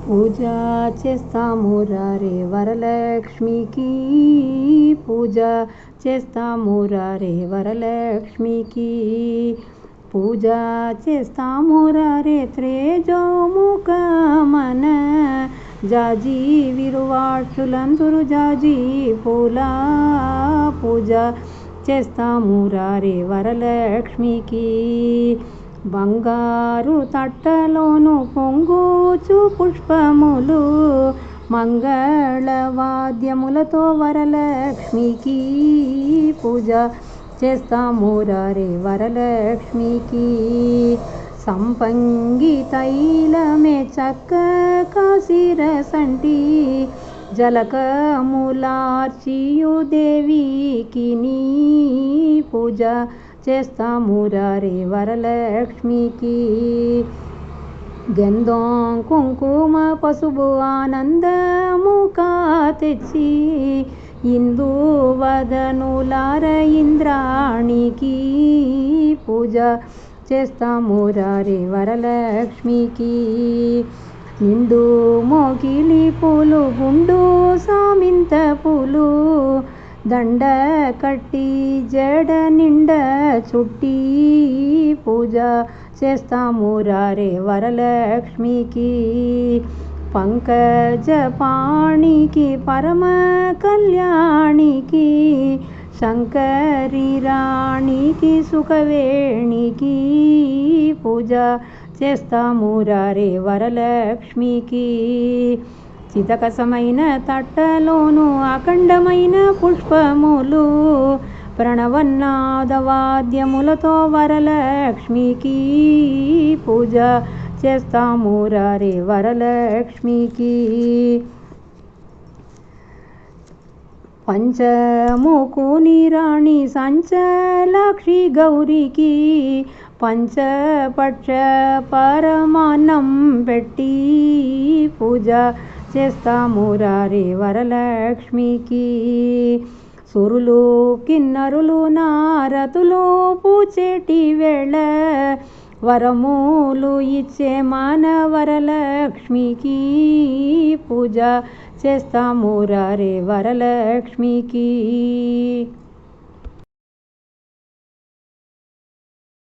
పూజ చేస్తాము రే వరలక్ష్మికి, పూజ చేస్తాము రే వరలక్ష్మికి, పూజ చేస్తాము రే త్రేజోముఖ మన జాజి విరువాక్షులంతురు జాజి పూల, పూజ చేస్తాము రే వరలక్ష్మికి. బంగారు తట్టలోను పొంగుచు పుష్పములు మంగళవాద్యములతో వరలక్ష్మికి, పూజ చేస్తాము రే వరలక్ష్మికి. సంపంగి తైలమే చక్క కాశిరసంటి జలకములార్చియు దేవికి నీ పూజ చేస్తాము రే వరలక్ష్మికి. గంధం కుంకుమ పసుపు ఆనందముకా తెచ్చి ఇందువదనులార ఇంద్రాణికి పూజ చేస్తాము రే వరలక్ష్మికి. నిండు మోకిలి పూలు గుండు సామింత పూలు దండ కట్టి జడ నిండ చుట్టి పూజ చేస్తాము రే వరలక్ష్మికి. పంకజ పాణికి పరమ కళ్యాణికి శంకరి రాణికి సుఖవేణికి పూజ చేస్తాము రే వరలక్ష్మికి. చితకసమైన తట్టలోను అఖండమైన పుష్పములు ప్రణవనాదవాద్యములతో వరలక్ష్మికి పూజ చేస్తాము రే వరలక్ష్మికి. పంచముకుని రాణి సంచలాక్షి గౌరికి పంచపక్ష పరమాన్నం పెట్టి పూజ చేస్తాము రే వరలక్ష్మికి. సురులు కిన్నరులు నారతులు పూచేటి వేళ వరములు ఇచ్చే మన వరలక్ష్మికి పూజ చేస్తాము రే వరలక్ష్మికి.